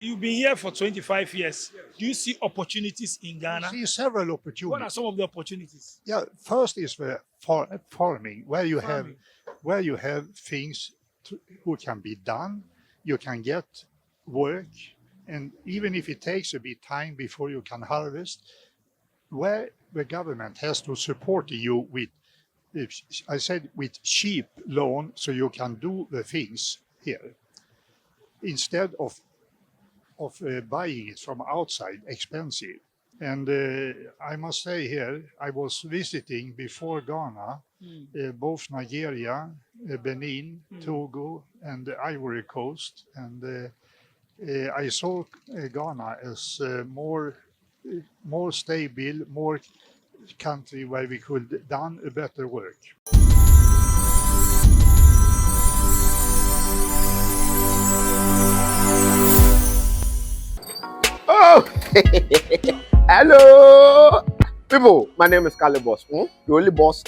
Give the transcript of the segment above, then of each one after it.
You've been here for 25 years. Do you see opportunities in I Ghana? see several What are opportunities. some of the opportunities? Yeah, first is the farming, Farming. where you have things who can be done. You can get work, and even if it takes a bit time before you can harvest, where the government has to support you with, I said, with cheap loan, so you can do the things here instead of buying it from outside, expensive. And I must say here, I was visiting before Ghana, both Nigeria, Benin, Togo, and the Ivory Coast. And I saw Ghana as more stable, more country where we could done a better work. Oh, hello, people. My name is Calibos, the only boss.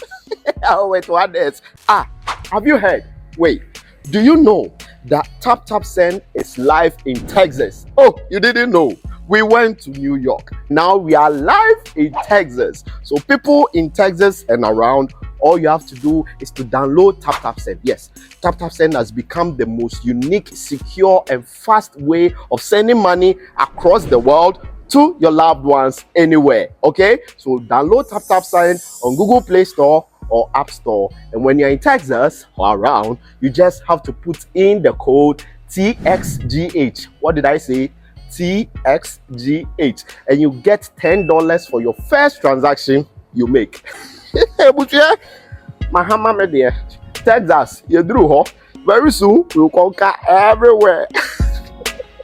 Oh, wait, what else? Have you heard? Wait, do you know that Tap Tap Send is live in Texas? Oh, you didn't know? We went to New York. Now we are live in Texas. So people in Texas and around, all you have to do is to download Tap Tap Send. Yes, Tap Tap Send has become the most unique, secure, and fast way of sending money across the world to your loved ones anywhere. Okay, so download Tap Tap Send on Google Play Store or App Store, and when you're in Texas or around, you just have to put in the code TXGH. What did I say? TXGH, and you get $10 for your first transaction you make. But yeah, Mahama Media, Texas, you drew huh? Very soon we'll conquer everywhere.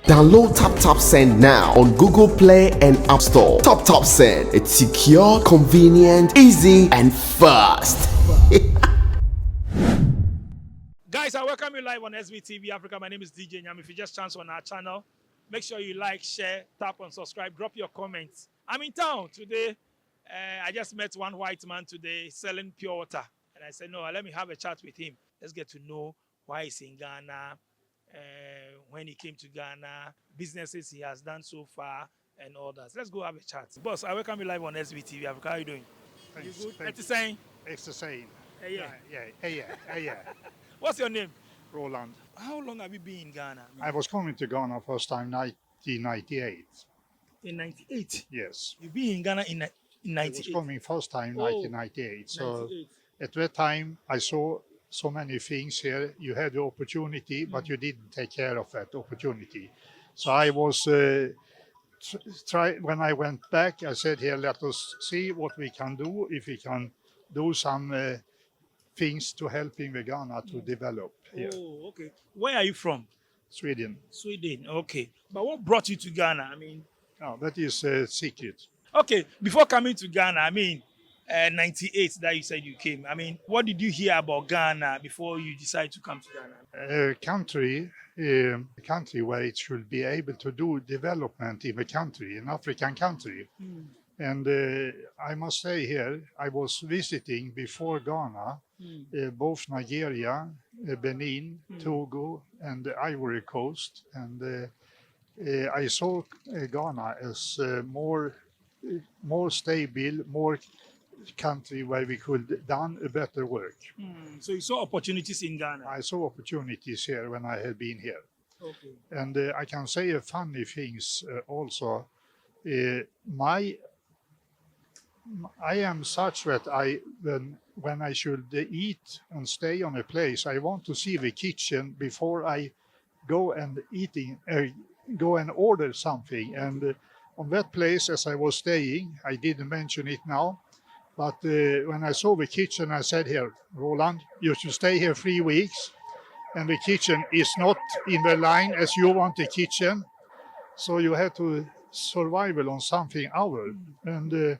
Download Tap Tap Send now on Google Play and App Store. Tap Tap Send. It's secure, convenient, easy, and fast. Guys, I welcome you live on SBTV Africa. My name is DJ Nyam. If you just chance on our channel, make sure you like, share, tap on subscribe, drop your comments. I'm in town today. I just met one white man today selling pure water. And I said, no, let me have a chat with him. Let's get to know why he's in Ghana, when he came to Ghana, businesses he has done so far, and all that. Let's go have a chat. Boss, I welcome you live on SBTV Africa. How are you doing? Thanks, You good? thanks. It's saying? It's the same. Yeah. Yeah. What's your name? Roland. How long have you been in Ghana? I was coming to Ghana first time 1998. In 98. Yes. You've been in Ghana in I was 98. coming first time Oh, 1998. So 98. at that time, I saw so many things here. You had the opportunity, but you didn't take care of that opportunity. So I was when I went back. I said, "Here, let us see what we can do. If we can do some things to helping the Ghana to develop here, Oh, okay. Where are you from? Sweden." Sweden. Okay. But what brought you to Ghana? No, that is a secret. Okay, before coming to Ghana, 98 that you said you came. What did you hear about Ghana before you decided to come to Ghana? A country where it should be able to do development in the country, an African country. And I must say here, I was visiting before Ghana, both Nigeria, Benin, Togo, and the Ivory Coast. And I saw Ghana as more stable, more country where we could done a better work. So you saw opportunities in Ghana. I saw opportunities here when I had been here. Okay. And I can say a funny things also. My I am such that when I should eat and stay on a place, I want to see the kitchen before I go and go and order something. And on that place, as I was staying, I didn't mention it now, but when I saw the kitchen, I said, "Here, Roland, you should stay here 3 weeks, and the kitchen is not in the line as you want the kitchen, so you have to survival on something hour." And the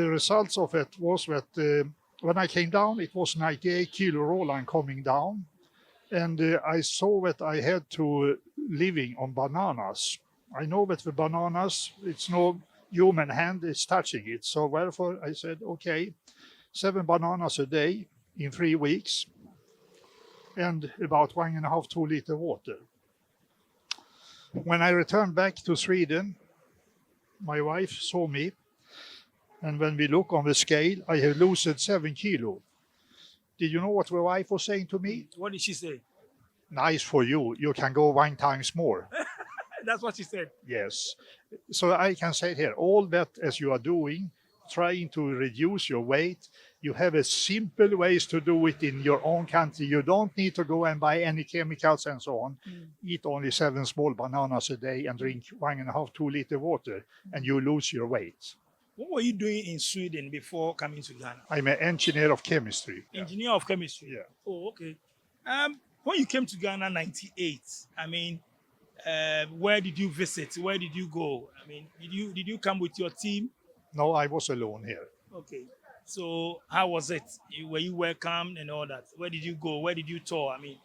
results of it was that when I came down, it was 98 kilo Roland coming down, and I saw that I had to living on bananas. I know that the bananas, it's no human hand is touching it, so therefore I said, okay, 7 bananas a day in 3 weeks, and about 1.5 2 liter water. When I returned back to Sweden, my wife saw me, and when we look on the scale, I have lost 7 kilo. Did you know what my wife was saying to me? What did she say? Nice for you. You can go 1 times more. That's what she said. Yes. So I can say here, all that as you are doing, trying to reduce your weight, you have a simple ways to do it in your own country. You don't need to go and buy any chemicals and so on. Eat only 7 small bananas a day and drink 1.5, 2 liter water, and you lose your weight. What were you doing in Sweden before coming to Ghana? I'm an engineer of chemistry. Engineer of chemistry. Yeah. Oh, okay. When you came to Ghana '98, I mean, where did you visit? Where did you go? I mean, did you come with your team? No, I was alone here. Okay. So how was it? Were you welcomed and all that? Where did you go? Where did you tour? I mean,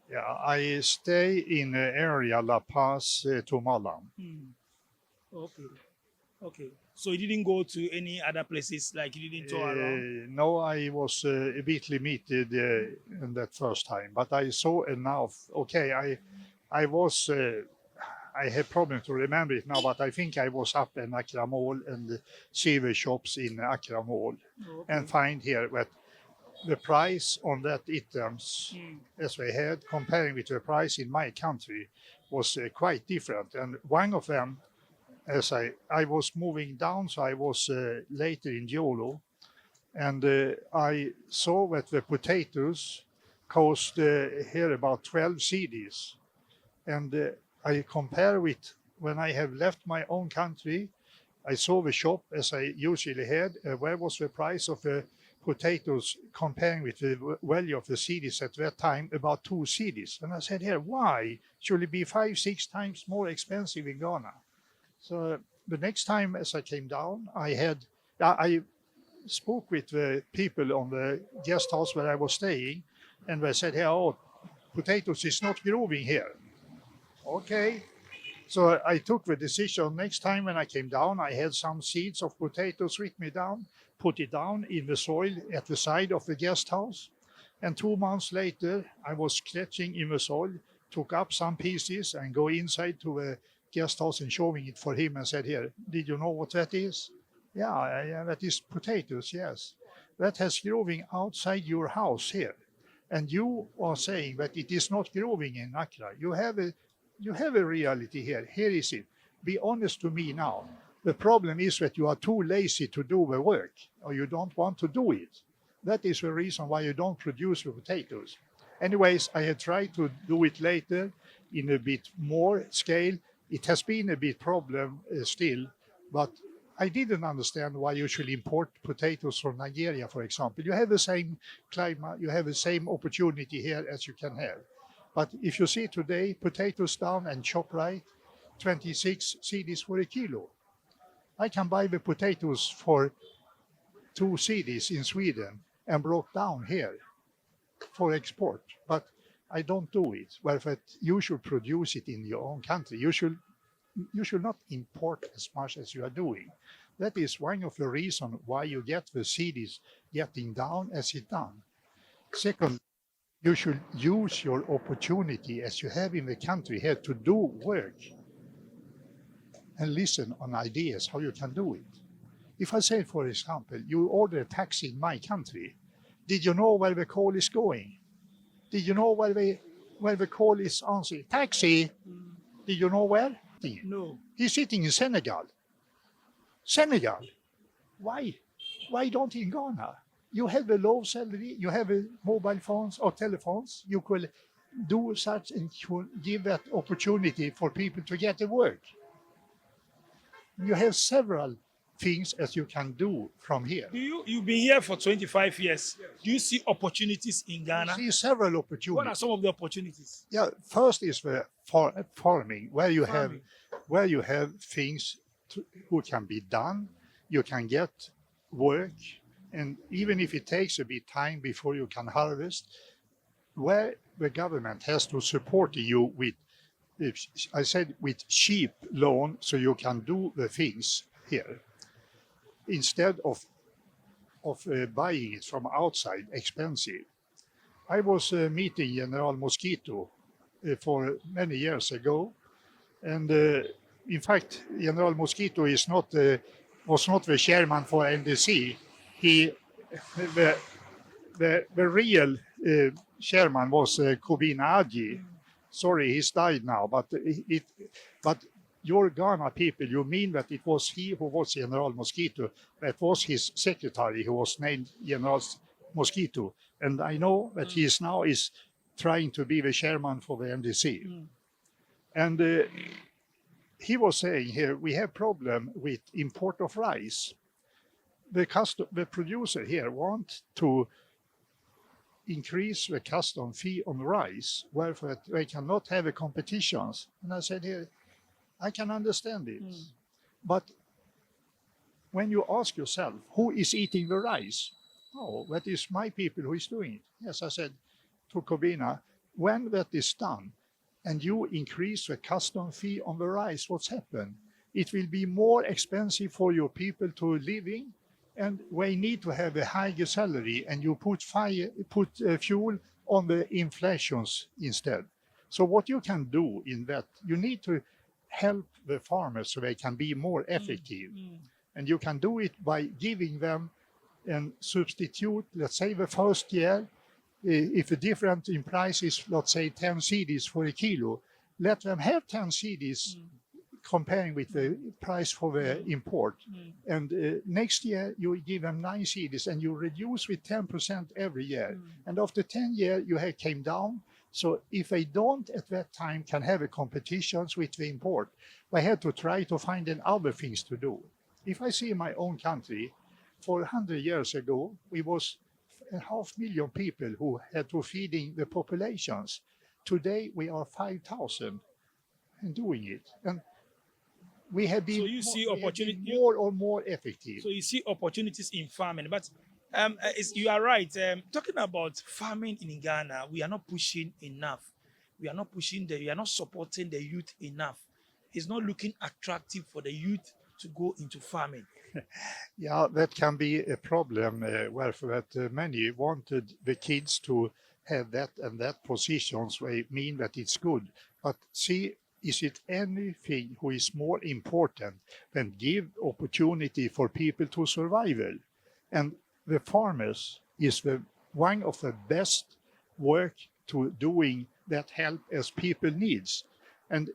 Yeah, I stay in the area La Paz to Malam. okay. Okay. So you didn't go to any other places, like you didn't tour around? No, I was a bit limited in that first time, but I saw enough. Okay, I was, I have problem to remember it now, but I think I was up in Accra Mall and silver shops in Accra Mall, and find here that the price on that items as we had comparing with the price in my country was quite different. And one of them, as I was moving down, so I was later in Jolo, and I saw that the potatoes cost here about 12 cedis. And I compare with when I have left my own country, I saw the shop as I usually had, where was the price of the potatoes comparing with the value of the cedis at that time, about 2 cedis. And I said, here, why should it be 5-6 times more expensive in Ghana? So the next time as I came down, I spoke with the people on the guest house where I was staying, and they said, oh, potatoes is not growing here. Okay. So I took the decision. Next time when I came down, I had some seeds of potatoes with me down, put it down in the soil at the side of the guest house. And 2 months later, I was scratching in the soil, took up some pieces and go inside to the guest house and showing it for him and said, here, did you know what that is? Yeah, that is potatoes, yes. That has growing outside your house here. And you are saying that it is not growing in Accra. You have a reality here. Here is it. Be honest to me now. The problem is that you are too lazy to do the work, or you don't want to do it. That is the reason why you don't produce the potatoes. Anyways, I had tried to do it later in a bit more scale. It has been a bit problem still, but I didn't understand why you should import potatoes from Nigeria, for example. You have the same climate, you have the same opportunity here as you can have. But if you see today, potatoes down and ShopRite, 26 cedis for a kilo. I can buy the potatoes for 2 cedis in Sweden and brought down here for export. But I don't do it. Well, but you should produce it in your own country. You should not import as much as you are doing. That is one of the reasons why you get the cedis getting down as it done. Second, you should use your opportunity as you have in the country here to do work and listen on ideas how you can do it. If I say, for example, you order a taxi in my country, did you know where the call is going? Did you know where the call is answering? Taxi! Did you know where? No. He's sitting in Senegal. Senegal. Why? Why don't in Ghana? You have a low salary, you have a mobile phones or telephones, you could do such and give that opportunity for people to get to work. You have several things as you can do from here. You've been here for 25 years. Do you see opportunities in Ghana? I see several What opportunities. are some of the opportunities? Yeah, first is the farming, where you have things who can be done. You can get work, and even if it takes a bit time before you can harvest, where the government has to support you with, I said, with cheap loan, so you can do the things here instead of buying it from outside expensive. I was meeting General Mosquito for many years ago, And in fact, General Mosquito was not the chairman for NDC. He, the real chairman was Kobina Aji. Sorry, he's died now, but your Ghana people, you mean that it was he who was General Mosquito, that was his secretary who was named General Mosquito. And I know that he is trying to be the chairman for the NDC. And he was saying here, we have problem with import of rice. The producer here want to increase the custom fee on rice, wherefore they cannot have a competitions. And I said here, I can understand it. But when you ask yourself, who is eating the rice? Oh, that is my people who is doing it. Yes, I said to Kobina, when that is done, and you increase the custom fee on the rice, what's happened? It will be more expensive for your people to live in, and we need to have a higher salary, and you put fuel on the inflations instead. So what you can do in that, you need to help the farmers so they can be more effective. And you can do it by giving them and substitute, let's say the first year, if the difference in price is, let's say, 10 cedis for a kilo, let them have 10 cedis comparing with the price for the import. And next year, you give them 9 cedis and you reduce with 10% every year. And after 10 years, you have came down. So if they don't at that time can have a competitions with the import, they had to try to find other things to do. If I see my own country, for 100 years ago, we was 500,000 people who had to feeding the populations. Today, we are 5,000 and doing it. And we have been, So you see opportunity more and more effective. So you see opportunities in farming, but you are right. Talking about farming in Ghana, we are not pushing enough. We are not supporting the youth enough. It's not looking attractive for the youth to go into farming. Yeah, that can be a problem. Wherefore that many wanted the kids to have that and that positions. They mean that it's good, but see. Is it anything who is more important than give opportunity for people to survival? And the farmers is one of the best work to doing that help as people needs. And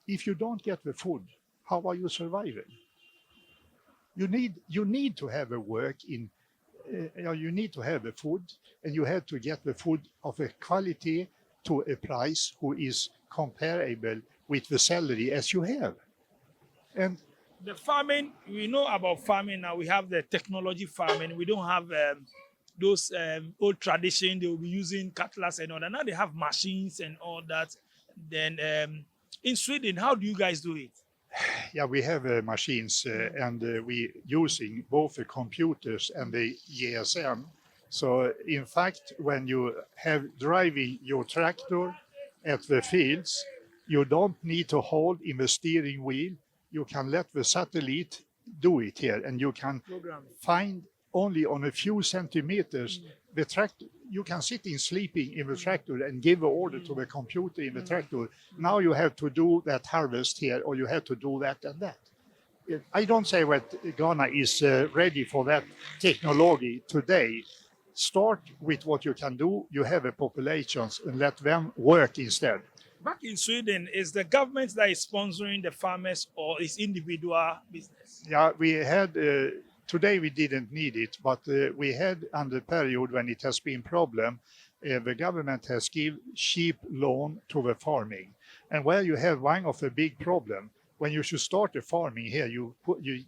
if you don't get the food, how are you surviving? You need to have a work in, you need to have the food, and you have to get the food of a quality to a price who is comparable with the salary as you have. And the farming, we know about farming now. We have the technology farming. We don't have those old tradition. They will be using cutlass and all that. Now they have machines and all that. Then in Sweden, how do you guys do it? Yeah, we have machines and we using both the computers and the GSM. So in fact, when you have driving your tractor at the fields, you don't need to hold in the steering wheel. You can let the satellite do it here, and you can find only on a few centimeters the tractor. You can sit in sleeping in the tractor and give an order to the computer in the tractor. Now you have to do that harvest here, or you have to do that and that. I don't say that Ghana is ready for that technology today. Start with what you can do. You have a populations and let them work instead. Back in Sweden, is the government that is sponsoring the farmers or is individual business? Yeah, we had, today we didn't need it, but we had under the period when it has been problem, the government has given cheap loan to the farming. And where you have one of the big problem, when you should start the farming here, you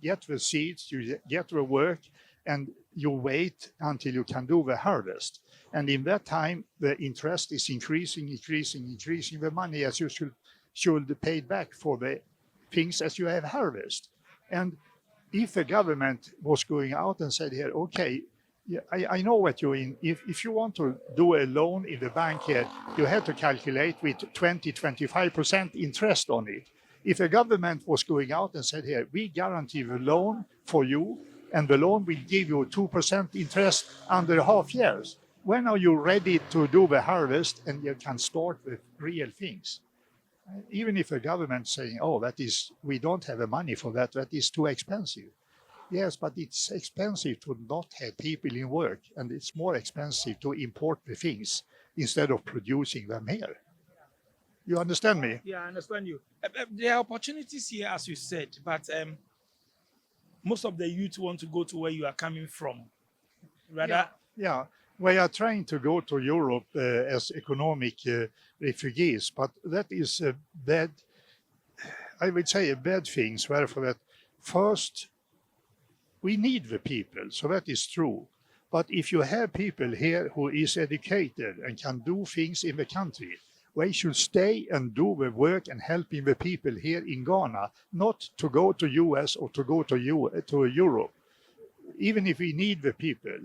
get the seeds, you get the work, and you wait until you can do the harvest. And in that time, the interest is increasing. The money as you should be paid back for the things as you have harvest. And if the government was going out and said here, okay, yeah, I know what you're in. If you want to do a loan in the bank here, you have to calculate with 20-25% interest on it. If the government was going out and said here, we guarantee the loan for you, and the loan will give you 2% interest under half years. When are you ready to do the harvest and you can start with real things? Even if a government saying, oh, that is, we don't have the money for that, that is too expensive. Yes, but it's expensive to not have people in work, and it's more expensive to import the things instead of producing them here. You understand me? Yeah, I understand you. There are opportunities here, as you said, but most of the youth want to go to where you are coming from. Rather, Yeah, we are trying to go to Europe as economic refugees, but that is a bad, I would say a bad thing. Therefore, that first, we need the people, so that is true. But if you have people here who is educated and can do things in the country, they should stay and do the work and helping the people here in Ghana, not to go to US or to go to Europe. Even if we need the people,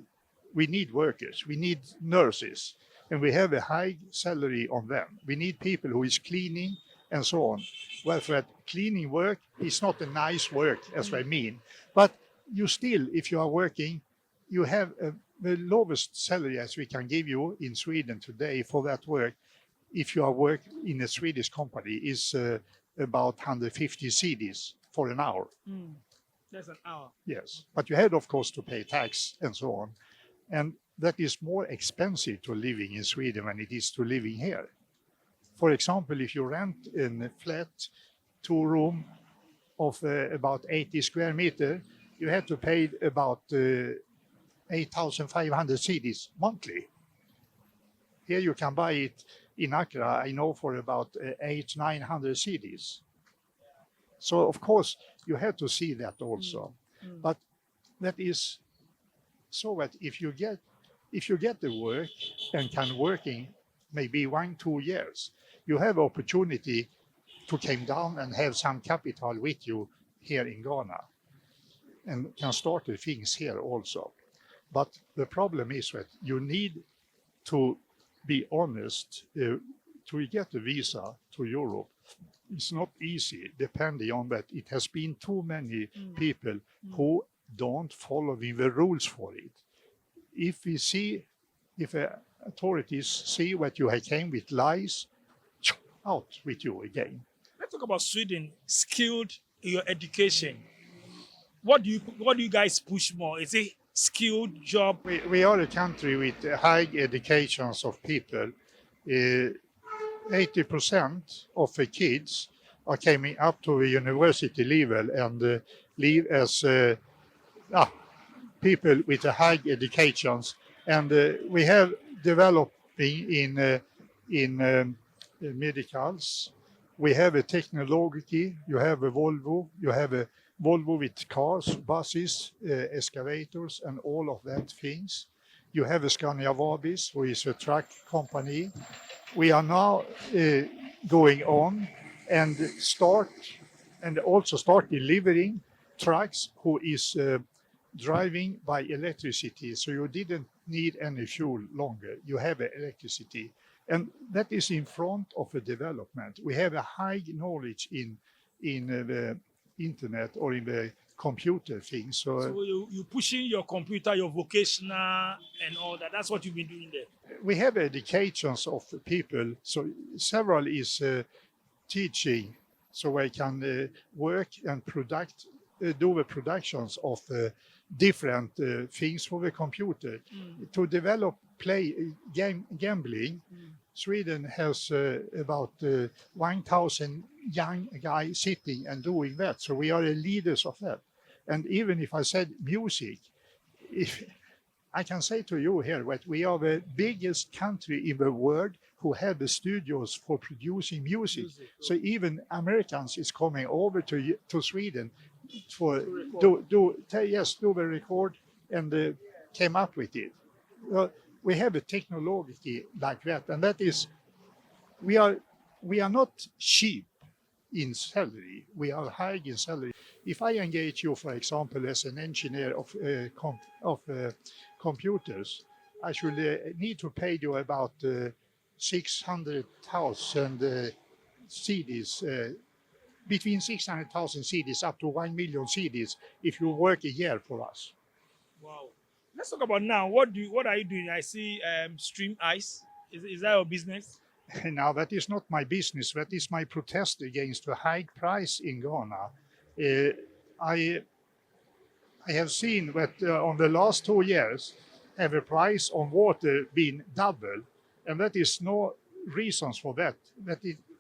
we need workers, we need nurses, and we have a high salary on them. We need people who is cleaning and so on. Well, for that cleaning work is not a nice work, as I mean, but you still, if you are working, you have the lowest salary as we can give you in Sweden today for that work. If you are work in a Swedish company, is about 150 cedis for an hour. that's an hour. Yes, but you had, of course, to pay tax and so on. And that is more expensive to living in Sweden than it is to living here. For example, if you rent a flat 2-room of about 80 square meter, you have to pay about 8,500 cedis monthly. Here you can buy it in Accra, I know, for about 800-900 cedis. So of course you have to see that also. But that is so that if you get the work and can working maybe 1-2 years, you have opportunity to come down and have some capital with you here in Ghana and can start the things here also. But the problem is that you need to be honest. To get a visa to Europe, it's not easy, depending on that it has been too many people who don't follow the rules for it. If authorities see that you came with lies, out with you again. Let's talk about Sweden. Skilled your education. What do you guys push more? Is it skilled job? We are a country with high educations of people. 80% of the kids are coming up to the university level and live as people with a high educations. And we have developing in medicals. We have a technology. You have a Volvo. You have a Volvo with cars, buses, excavators, and all of that things. You have a Scania Vabis, who is a truck company. We are now going on and also start delivering trucks who is driving by electricity. So you didn't need any fuel longer. You have electricity. And that is in front of the development. We have a high knowledge in the internet or in the computer thing. So you pushing your computer, your vocational and all that. That's what you've been doing there. We have educations of people. So several is teaching, so they can work and do the productions of different things for the computer. To develop gambling. Sweden has about 1,000 young guys sitting and doing that. So we are the leaders of that. And even if I said music, I can say to you here that we are the biggest country in the world who have the studios for producing music. So even Americans is coming over to Sweden for do the record and came up with it. We have a technology like that, and that is we are not cheap in salary. We are high in salary. If I engage you, for example, as an engineer of computers, I should need to pay you about 600,000 CDs, between 600,000 CDs up to 1 million CDs if you work a year for us. Wow. Let's talk about now. What are you doing? I see Stream Ice. Is that your business? Now, that is not my business. That is my protest against the high price in Ghana. Uh, I I have seen that on the last 2 years, have the price on water been double, and that is no reasons for that.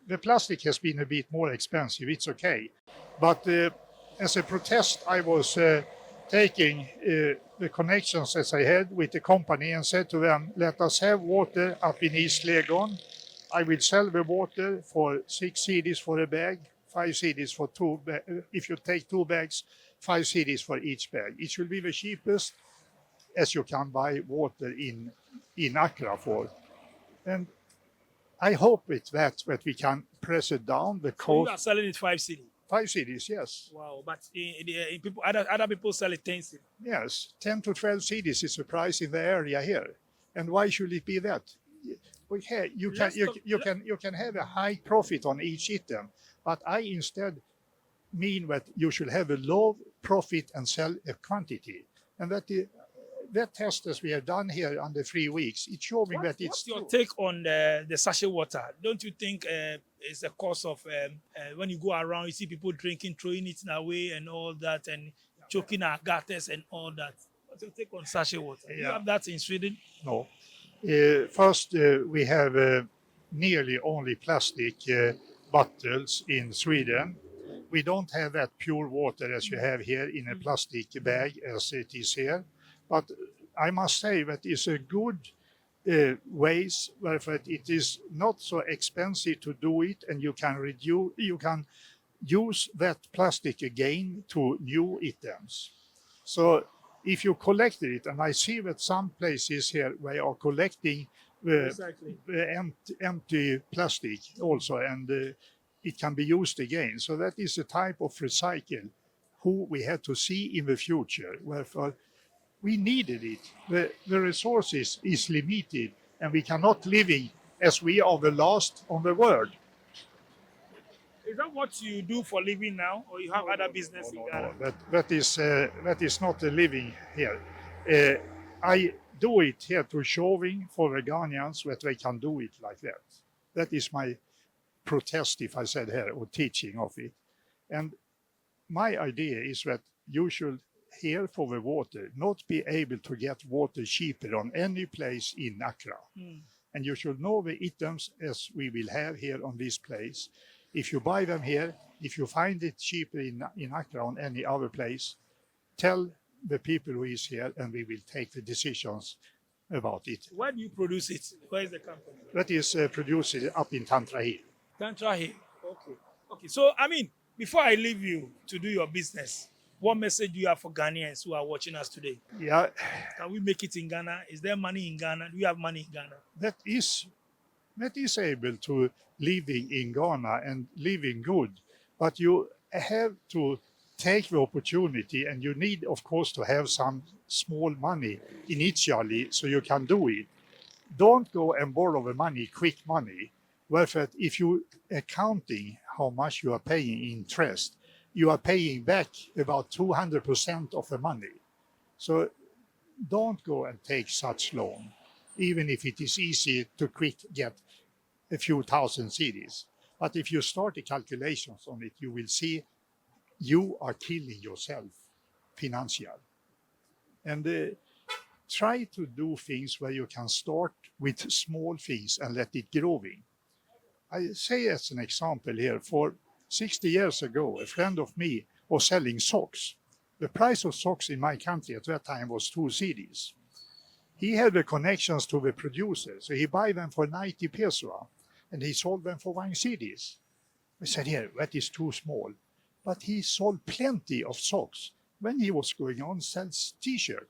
The plastic has been a bit more expensive. It's okay, but as a protest, I was taking the connections as I had with the company and said to them, "Let us have water up in East Legon. I will sell the water for 6 cedis for a bag, 5 cedis for two. If you take 2 bags, 5 cedis for each bag. It will be the cheapest as you can buy water in Accra for." And I hope with that we can press it down the So you cost. are selling it 5 cedi. 5 cedis, yes. Wow, but in people, other people sell it 10 cedi. Yes, 10 to 12 cedis is the price in the area here. And why should it be that? Okay, you can have a high profit on each item, but I instead mean that you should have a low profit and sell a quantity. And that test as we have done here under 3 weeks, it's showing that it's What's your true. take on the sachet water? Don't you think it's a cause of when you go around, you see people drinking, throwing it away and all that, and choking our gutters and all that? What's your take on sachet water? You Yeah. have that in Sweden? No. First, we have nearly only plastic bottles in Sweden. We don't have that pure water as you have here in a plastic bag as it is here. But I must say that it's a good ways where it is not so expensive to do it, and you can use that plastic again to new items. So if you collected it, and I see that some places here they are collecting Exactly. empty plastic also, and it can be used again. So that is a type of recycle who we have to see in the future. Wherefore, we needed it. The resources is limited, and we cannot living as we are the last on the world. Is that what you do for living now, or you have other business in Ghana? No, that is not a living here. I do it here to showing for the Ghanaians that they can do it like that. That is my protest, if I said here, or teaching of it. And my idea is that you should here for the water not be able to get water cheaper on any place in Accra. And you should know the items as we will have here on this place. If you buy them here, if you find it cheaper in Accra on any other place, tell the people who is here, and we will take the decisions about it. Where do you produce it? Where is the company? That is produced up in Tantra Hill. Tantra here. Okay. Okay. So, I mean, before I leave you to do your business, what message do you have for Ghanaians who are watching us today? Yeah, Can we make it in Ghana? Is there money in Ghana? Do you have money in Ghana? that is able to living in Ghana and living good, but you have to take the opportunity, and you need, of course, to have some small money initially so you can do it. Don't go and borrow the money, quick money. Wherefore, if you accounting how much you are paying interest, you are paying back about 200% of the money. So don't go and take such loan, even if it is easy to quick get a few thousand cedis. But if you start the calculations on it, you will see you are killing yourself financially. And try to do things where you can start with small things and let it growing. I say as an example here, for 60 years ago, a friend of me was selling socks. The price of socks in my country at that time was 2 cedis. He had the connections to the producer, so he buy them for 90 peso, and he sold them for 1 cedis. We said, here, that is too small. But he sold plenty of socks. When he was going on, sells t-shirt,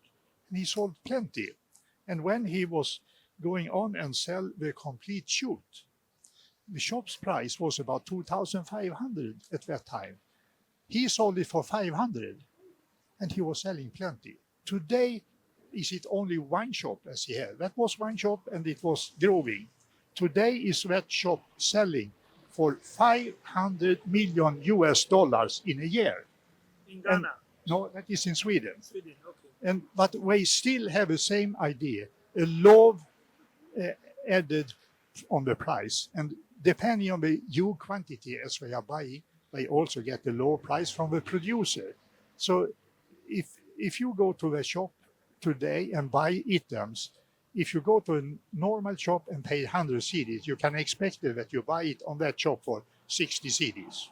and he sold plenty. And when he was going on and sell the complete suit, the shop's price was about 2,500 at that time. He sold it for 500, and he was selling plenty. Today, is it only one shop as he had? That was one shop, and it was growing. Today is that shop selling for $500 million in a year. In Ghana? No, that is in Sweden. Sweden, okay. But we still have the same idea, a low added on the price. And depending on the huge quantity as they are buying, they also get a lower price from the producer. So if you go to the shop today and buy items, if you go to a normal shop and pay 100 CDs, you can expect that you buy it on that shop for 60 CDs.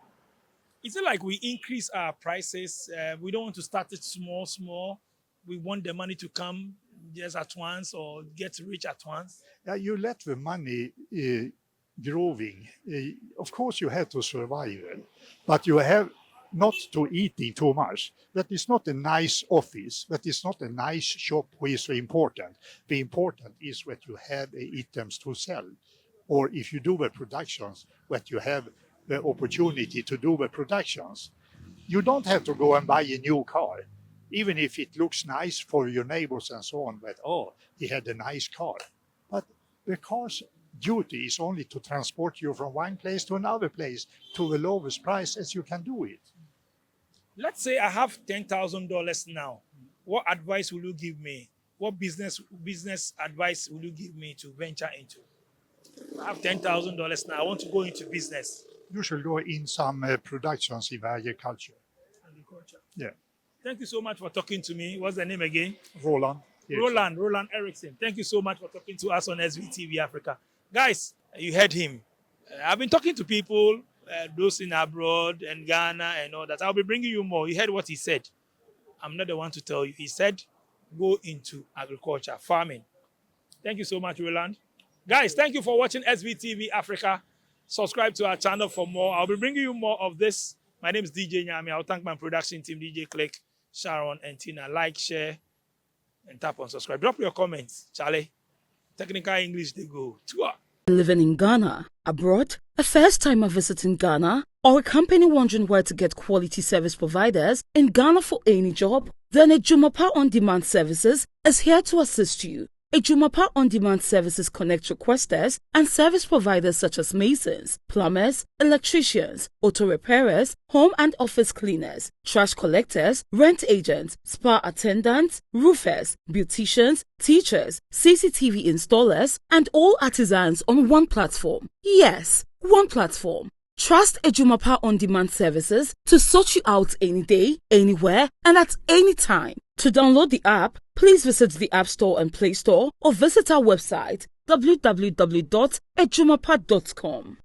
Is it like we increase our prices? We don't want to start it small. We want the money to come just at once or get rich at once. You let the money growing. Of course, you have to survive, but you have not to eating too much. That is not a nice office. That is not a nice shop who is important. The important is that you have items to sell, or if you do the productions, that you have the opportunity to do the productions. You don't have to go and buy a new car, even if it looks nice for your neighbors and so on, that, oh, he had a nice car. But the car's duty is only to transport you from one place to another place to the lowest price as you can do it. Let's say I have $10,000 now. What advice will you give me? What business advice will you give me to venture into? I have $10,000 now. I want to go into business. You should go in some productions in agriculture. Agriculture. Yeah. Thank you so much for talking to me. What's the name again? Roland. Roland Erickson. Thank you so much for talking to us on SVTV Africa. Guys, you heard him. I've been talking to people, those in abroad and Ghana and all that. I'll be bringing you more. You heard what he said. I'm not the one to tell you. He said, go into agriculture, farming. Thank you so much, Roland. Guys, thank you for watching SVTV Africa. Subscribe to our channel for more. I'll be bringing you more of this. My name is DJ Nyami. I'll thank my production team, DJ Click, Sharon, and Tina. Like, share, and tap on subscribe. Drop your comments, Charlie. Technical English, they go. Tour. Living in Ghana, abroad, a first timer visiting Ghana, or a company wondering where to get quality service providers in Ghana for any job? Then Ejumapa On Demand Services is here to assist you. Ejumapa On Demand Services connect requesters and service providers such as masons, plumbers, electricians, auto repairers, home and office cleaners, trash collectors, rent agents, spa attendants, roofers, beauticians, teachers, CCTV installers, and all artisans on one platform. Yes, one platform. Trust Ejumapa On Demand Services to sort you out any day, anywhere, and at any time. To download the app, please visit the App Store and Play Store or visit our website www.ejumapa.com.